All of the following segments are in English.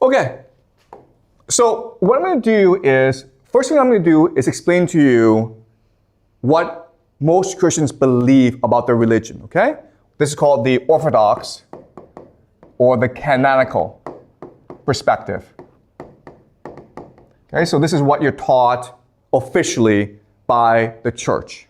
Okay, so what I'm going to do is, first thing I'm going to do is explain to you what most Christians believe about their religion, okay? This is called the Orthodox or the canonical perspective. Okay, so this is what you're taught officially by the church.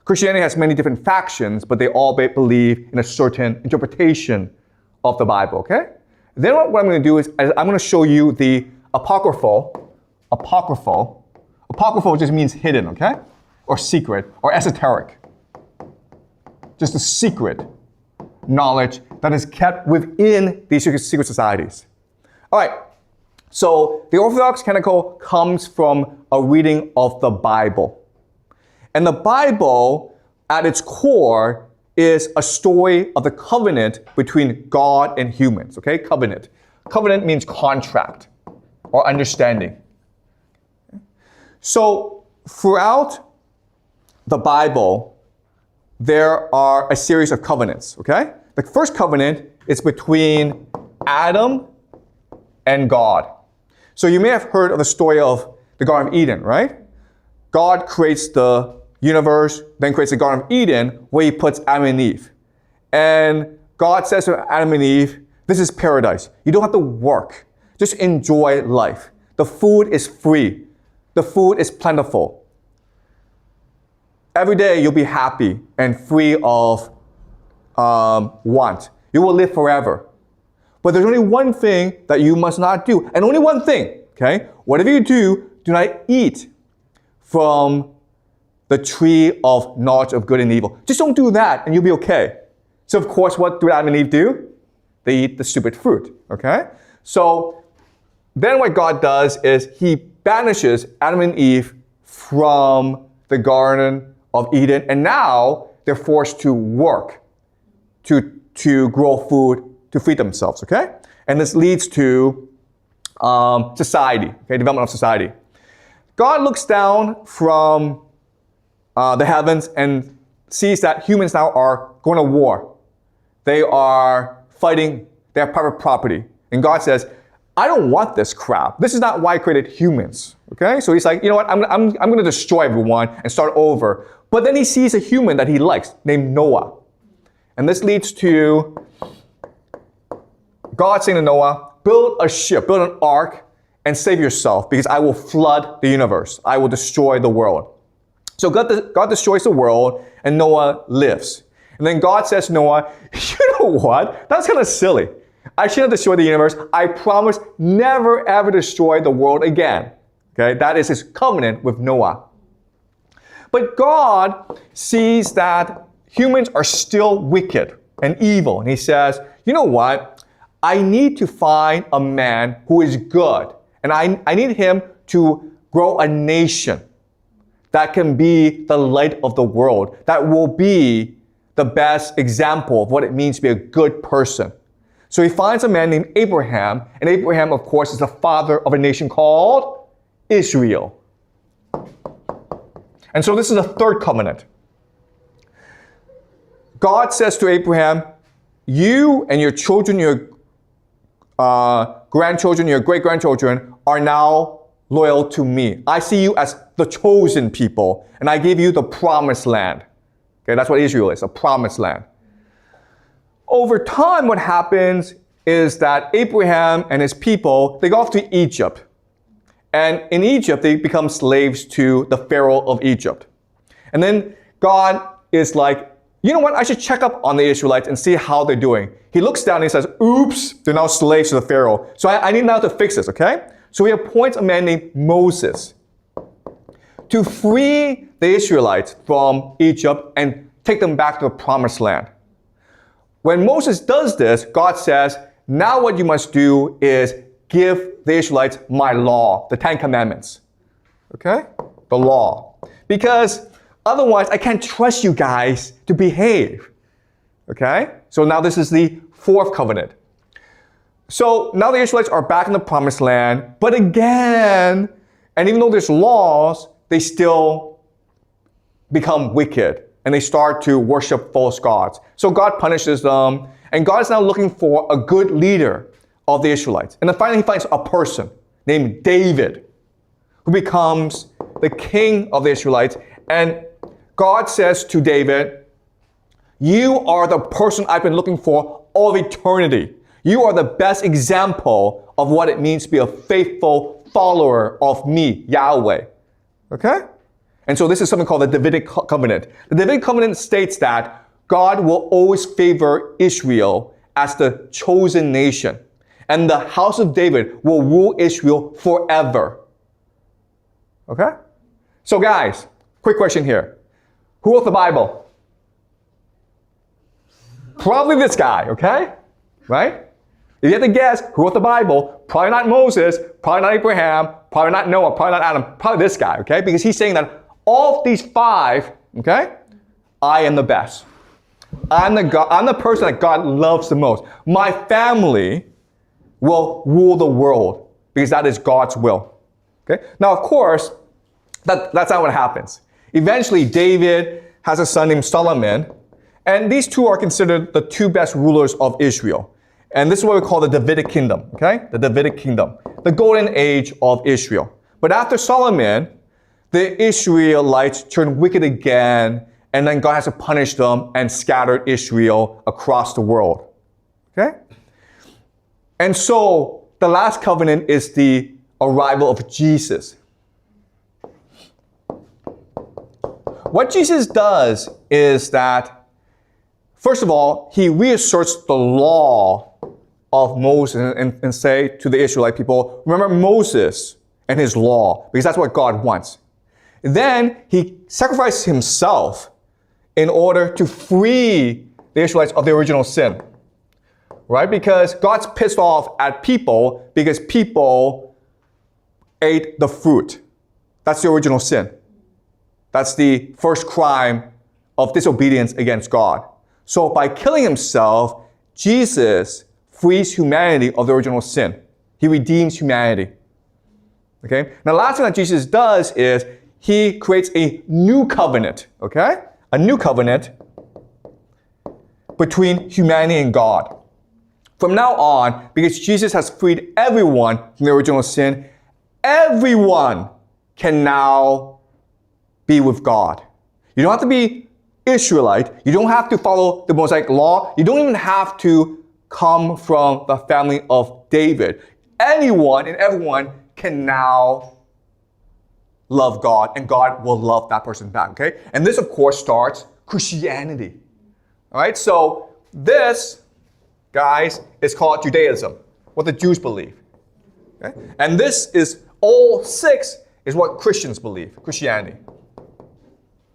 Christianity has many different factions, but they all believe in a certain interpretation of the Bible, okay? Then what I'm going to do is I'm going to show you the apocryphal. Apocryphal just means hidden, okay? Or secret, or esoteric. Just the secret knowledge that is kept within these secret societies. All right, so the Orthodox canonical comes from a reading of the Bible. And the Bible, at its core, is a story of the covenant between God and humans, okay? Covenant. Covenant means contract or understanding. So throughout the Bible, there are a series of covenants, okay? The first covenant is between Adam and God. So you may have heard of the story of the Garden of Eden, right? God creates the universe, then creates the Garden of Eden where he puts Adam and Eve. And God says to Adam and Eve, this is paradise. You don't have to work. Just enjoy life. The food is free. The food is plentiful. Every day you'll be happy and free of want. You will live forever. But there's only one thing that you must not do. And only one thing, okay? Whatever you do not eat from the tree of knowledge of good and evil. Just don't do that and you'll be okay. So of course, what do Adam and Eve do? They eat the stupid fruit, okay? So then what God does is he banishes Adam and Eve from the Garden of Eden, and now they're forced to work to grow food to feed themselves, okay? And this leads to society, okay, development of society. God looks down from the heavens and sees that humans now are going to war. They are fighting, they have private property. And God says, I don't want this crap. This is not why I created humans, okay? So he's like, you know what, I'm going to destroy everyone and start over. But then he sees a human that he likes named Noah. And this leads to God saying to Noah, build a ship, build an ark, and save yourself because I will flood the universe. I will destroy the world. So God destroys the world and Noah lives. And then God says to Noah, you know what? That's kind of silly. I shouldn't destroy the universe. I promise never ever destroy the world again. Okay, that is his covenant with Noah. But God sees that humans are still wicked and evil. And he says, you know what? I need to find a man who is good. And I need him to grow a nation that can be the light of the world, that will be the best example of what it means to be a good person. So he finds a man named Abraham, and Abraham, of course, is the father of a nation called Israel. And so this is a third covenant. God says to Abraham, you and your children, your grandchildren, your great-grandchildren are now loyal to me. I see you as the chosen people, and I give you the promised land. Okay, that's what Israel is, a promised land. Over time, what happens is that Abraham and his people, they go off to Egypt. And in Egypt, they become slaves to the Pharaoh of Egypt. And then God is like, you know what? I should check up on the Israelites and see how they're doing. He looks down and he says, oops, they're now slaves to the Pharaoh. So I need now to fix this, okay? So he appoints a man named Moses to free the Israelites from Egypt and take them back to the promised land. When Moses does this, God says, now what you must do is give the Israelites my law, the 10 Commandments. Okay? The law. Because otherwise, I can't trust you guys to behave. Okay? So now this is the fourth covenant. So now the Israelites are back in the promised land, but again, and even though there's laws, they still become wicked and they start to worship false gods. So God punishes them, and God is now looking for a good leader, of the Israelites. And then finally he finds a person named David who becomes the king of the Israelites. And God says to David, you are the person I've been looking for all of eternity. You are the best example of what it means to be a faithful follower of me, Yahweh. Okay? And so this is something called the Davidic covenant. The Davidic covenant states that God will always favor Israel as the chosen nation. And the house of David will rule Israel forever. Okay? So guys, quick question here. Who wrote the Bible? Probably this guy, okay? Right? If you have to guess who wrote the Bible, probably not Moses, probably not Abraham, probably not Noah, probably not Adam, probably this guy, okay? Because he's saying that all of these five, okay, I am the best. I'm the person that God loves the most. My family will rule the world because that is God's will. Okay? Now, of course, that's not what happens. Eventually, David has a son named Solomon, and these two are considered the two best rulers of Israel. And this is what we call the Davidic kingdom, okay? The Davidic kingdom, the golden age of Israel. But after Solomon, the Israelites turned wicked again, and then God has to punish them and scatter Israel across the world, okay? And so the last covenant is the arrival of Jesus. What Jesus does is that, first of all, he reasserts the law of Moses and say to the Israelite people, remember Moses and his law, because that's what God wants. Then he sacrifices himself in order to free the Israelites of the original sin. Right? Because God's pissed off at people because people ate the fruit. That's the original sin. That's the first crime of disobedience against God. So by killing himself, Jesus frees humanity of the original sin. He redeems humanity. Okay? Now, the last thing that Jesus does is he creates a new covenant. Okay? A new covenant between humanity and God. From now on, because Jesus has freed everyone from the original sin, everyone can now be with God. You don't have to be Israelite. You don't have to follow the Mosaic law. You don't even have to come from the family of David. Anyone and everyone can now love God, and God will love that person back, okay? And this, of course, starts Christianity. All right, so this, guys, is called Judaism, what the Jews believe. Okay? And this is, all six is what Christians believe, Christianity.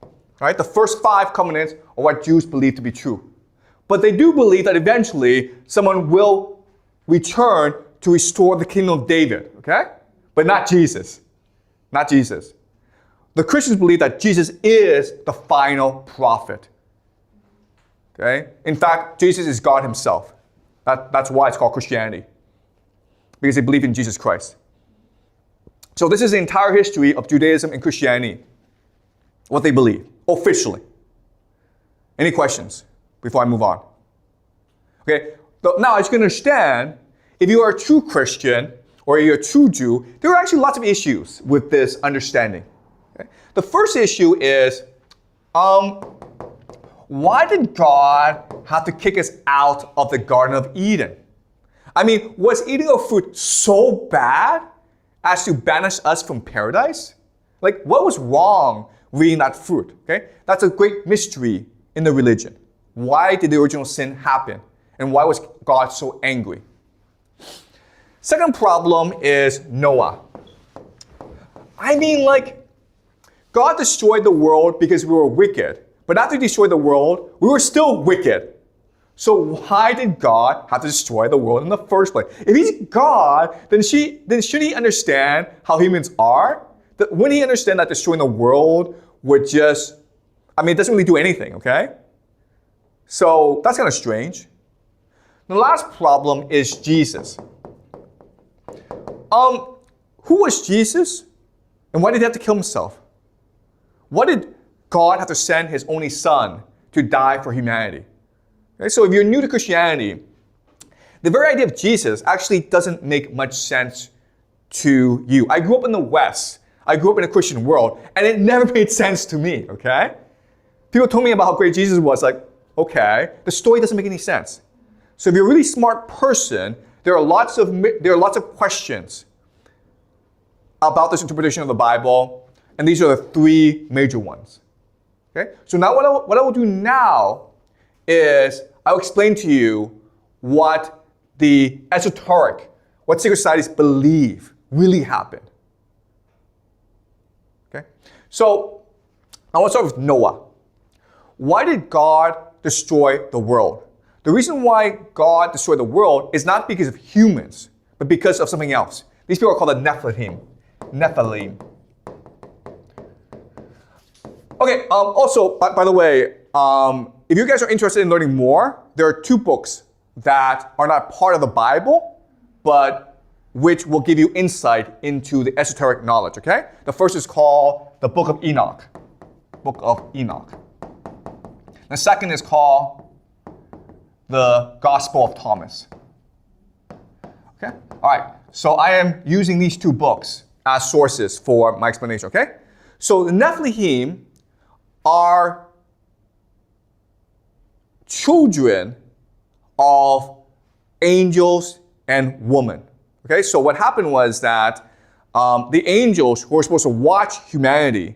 All right, the first five covenants are what Jews believe to be true. But they do believe that eventually someone will return to restore the kingdom of David, okay? But not Jesus. Not Jesus. The Christians believe that Jesus is the final prophet. Okay? In fact, Jesus is God himself. That's why it's called Christianity. Because they believe in Jesus Christ. So this is the entire history of Judaism and Christianity. What they believe, officially. Any questions before I move on? Okay, now as you can understand, if you are a true Christian or you're a true Jew, there are actually lots of issues with this understanding. Okay? The first issue is, why did God have to kick us out of the Garden of Eden? I mean, was eating of fruit so bad as to banish us from paradise? Like, what was wrong with eating that fruit? Okay, that's a great mystery in the religion. Why did the original sin happen? And why was God so angry? Second problem is Noah. I mean, like, God destroyed the world because we were wicked. But after he destroyed the world, we were still wicked. So why did God have to destroy the world in the first place? If he's God, then should he understand how humans are? Wouldn't he understand that destroying the world would just, it doesn't really do anything, okay? So that's kind of strange. The last problem is Jesus. Who was Jesus? And why did he have to kill himself? Why did God have to send his only son to die for humanity? Okay, so if you're new to Christianity, The very idea of Jesus actually doesn't make much sense to you. I grew up in the West. I grew up in a Christian world, and it never made sense to me, okay? People told me about how great Jesus was, like, okay, the story doesn't make any sense. So if you're a really smart person, there are lots of questions about this interpretation of the Bible, and these are the three major ones. Okay? So now what I will do now is I'll explain to you what the esoteric, what secret societies believe really happened. Okay? So I want to start with Noah. Why did God destroy the world? The reason why God destroyed the world is not because of humans, but because of something else. These people are called the Nephilim. Okay, also, by the way, if you guys are interested in learning more, there are two books that are not part of the Bible, but which will give you insight into the esoteric knowledge, okay? The first is called the Book of Enoch. The second is called the Gospel of Thomas. Okay? All right. So I am using these two books as sources for my explanation, okay? So the Nephilim are children of angels and women. Okay? So what happened was that the angels who were supposed to watch humanity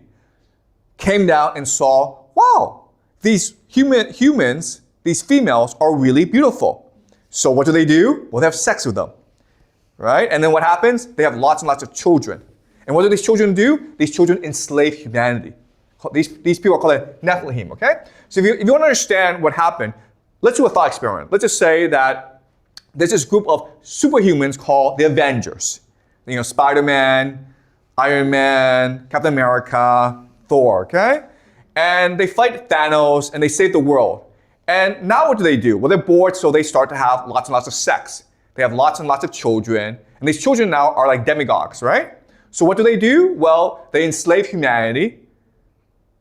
came down and saw, wow, these humans, these females are really beautiful. So what do? Well, they have sex with them, right? And then what happens? They have lots and lots of children. And what do these children do? These children enslave humanity. These people are called Nephilim, okay? So if you want to understand what happened, let's do a thought experiment. Let's just say that there's this group of superhumans called the Avengers. You know, Spider-Man, Iron Man, Captain America, Thor, okay? And they fight Thanos and they save the world. And now what do? Well, they're bored, so they start to have lots and lots of sex. They have lots and lots of children. And these children now are like demigods, right? So what do? Well, they enslave humanity.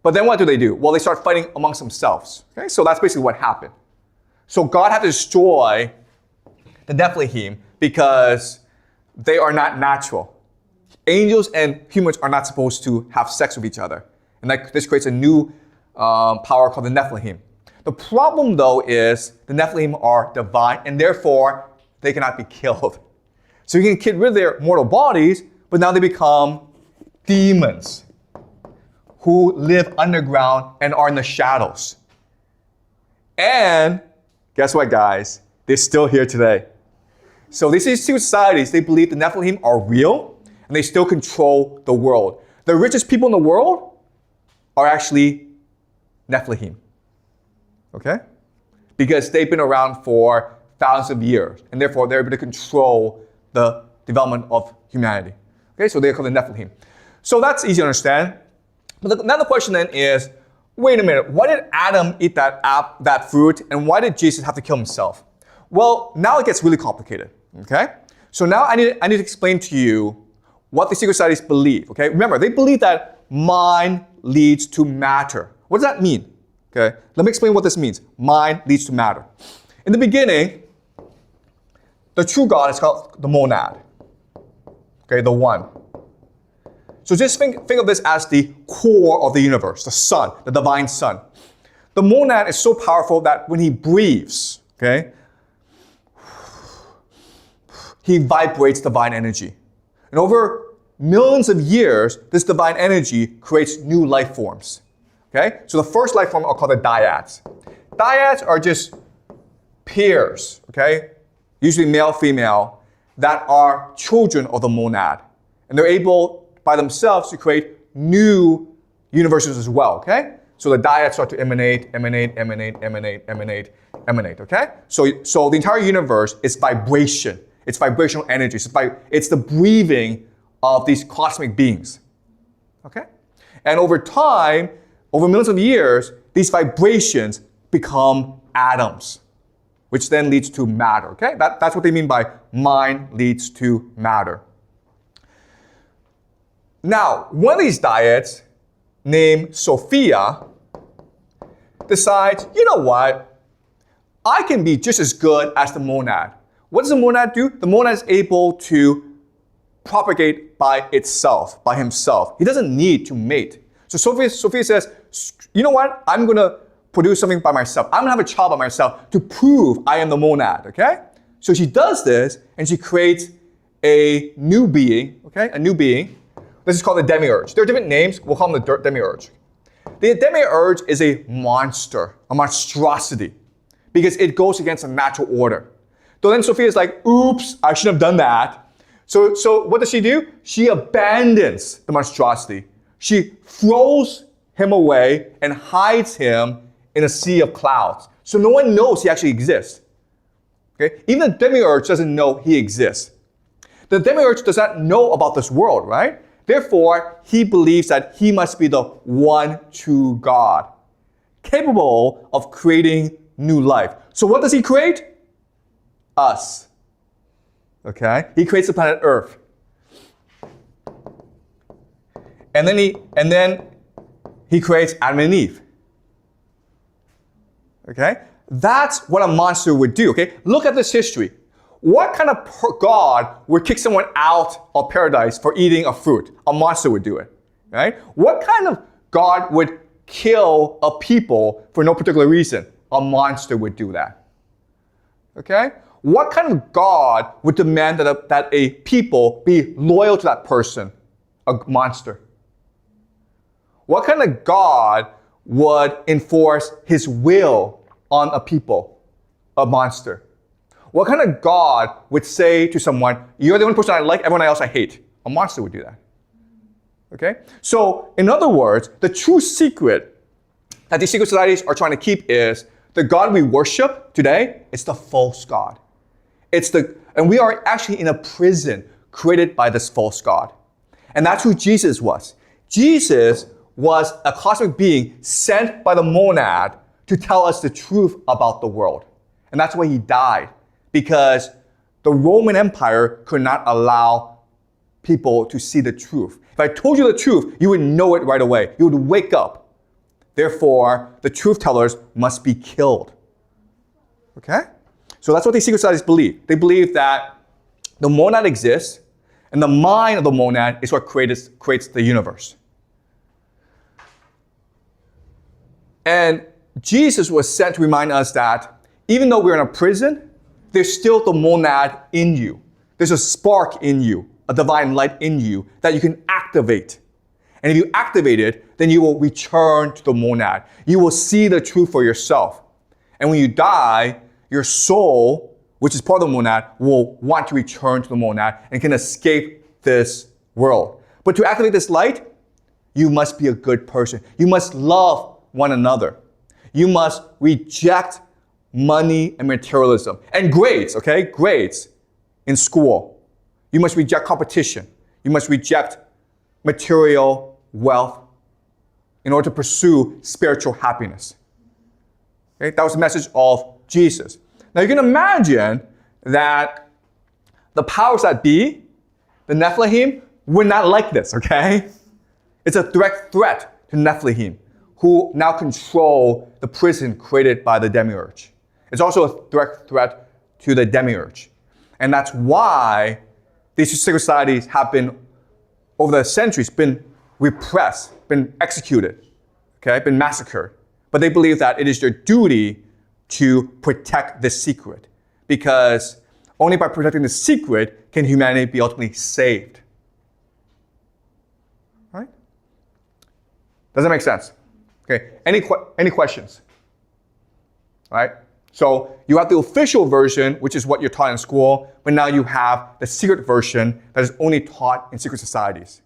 But then what do? Well, they start fighting amongst themselves. Okay? So that's basically what happened. So God had to destroy the Nephilim because they are not natural. Angels and humans are not supposed to have sex with each other. And this creates a new power called the Nephilim. The problem, though, is the Nephilim are divine, and therefore, they cannot be killed. So you can get rid of their mortal bodies, but now they become demons who live underground and are in the shadows. And guess what, guys? They're still here today. So these secret societies, they believe the Nephilim are real, and they still control the world. The richest people in the world are actually Nephilim. Okay? Because they've been around for thousands of years, and therefore they're able to control the development of humanity. Okay, so they're called the Nephilim. So that's easy to understand. But now the question then is, wait a minute, why did Adam eat that fruit, and why did Jesus have to kill himself? Well, now it gets really complicated. Okay? So now I need to explain to you what the secret societies believe. Okay? Remember, they believe that mind leads to matter. What does that mean? Okay, let me explain what this means. Mind leads to matter. In the beginning, the true God is called the monad. Okay, the one. So just think of this as the core of the universe, the sun, the divine sun. The monad is so powerful that when he breathes, okay, he vibrates divine energy. And over millions of years, this divine energy creates new life forms. Okay? So the first life form are called the dyads. Dyads are just pairs, okay? Usually male, female, that are children of the monad. And they're able by themselves to create new universes as well, okay? So the dyads start to emanate, okay? So the entire universe is vibration. It's vibrational energy. It's the breathing of these cosmic beings, okay? And over time, over millions of years, these vibrations become atoms, which then leads to matter, okay? That's what they mean by mind leads to matter. Now, one of these dyads, named Sophia, decides, you know what? I can be just as good as the monad. What does the monad do? The monad is able to propagate by itself, by himself. He doesn't need to mate. So Sophia says, you know what? I'm going to produce something by myself. I'm going to have a child by myself to prove I am the monad, okay? So she does this, and she creates a new being, okay? A new being. This is called the Demiurge. There are different names. We'll call them the Demiurge. The Demiurge is a monster, a monstrosity, because it goes against the natural order. So then Sophia is like, oops, I shouldn't have done that. So what does she do? She abandons the monstrosity. She throws him away and hides him in a sea of clouds. So no one knows he actually exists. Okay? Even the Demiurge doesn't know he exists. The Demiurge does not know about this world, right? Therefore, he believes that he must be the one true God, capable of creating new life. So what does he create? Us. Okay? He creates the planet Earth. And then he creates Adam and Eve. Okay? That's what a monster would do, okay? Look at this history. What kind of God would kick someone out of paradise for eating a fruit? A monster would do it, right? What kind of God would kill a people for no particular reason? A monster would do that, okay? What kind of God would demand that a people be loyal to that person? A monster. What kind of God would enforce his will on a people? A monster. What kind of God would say to someone, you're the only person I like, everyone else I hate? A monster would do that. Okay? So, in other words, the true secret that these secret societies are trying to keep is the God we worship today is the false God. And we are actually in a prison created by this false God. And that's who Jesus was. Jesus was a cosmic being sent by the monad to tell us the truth about the world. And that's why he died. Because the Roman Empire could not allow people to see the truth. If I told you the truth, you would know it right away. You would wake up. Therefore, the truth tellers must be killed. Okay? So that's what these secret societies believe. They believe that the monad exists, and the mind of the monad is what creates the universe. And Jesus was sent to remind us that even though we're in a prison, there's still the monad in you. There's a spark in you, a divine light in you that you can activate. And if you activate it, then you will return to the monad. You will see the truth for yourself. And when you die, your soul, which is part of the monad, will want to return to the monad and can escape this world. But to activate this light, you must be a good person. You must love one another. You must reject money and materialism. And grades, okay? Grades in school. You must reject competition. You must reject material wealth in order to pursue spiritual happiness. Okay? That was the message of Jesus. Now you can imagine that the powers that be, the Nephilim, were not like this, okay? It's a direct threat to Nephilim, who now control the prison created by the Demiurge. It's also a direct threat to the Demiurge. And that's why these secret societies have been, over the centuries, been repressed, been executed, okay, been massacred. But they believe that it is their duty to protect this secret, because only by protecting the secret can humanity be ultimately saved. Right? Does that make sense? Okay, any questions? All right? So you have the official version, which is what you're taught in school, but now you have the secret version that is only taught in secret societies.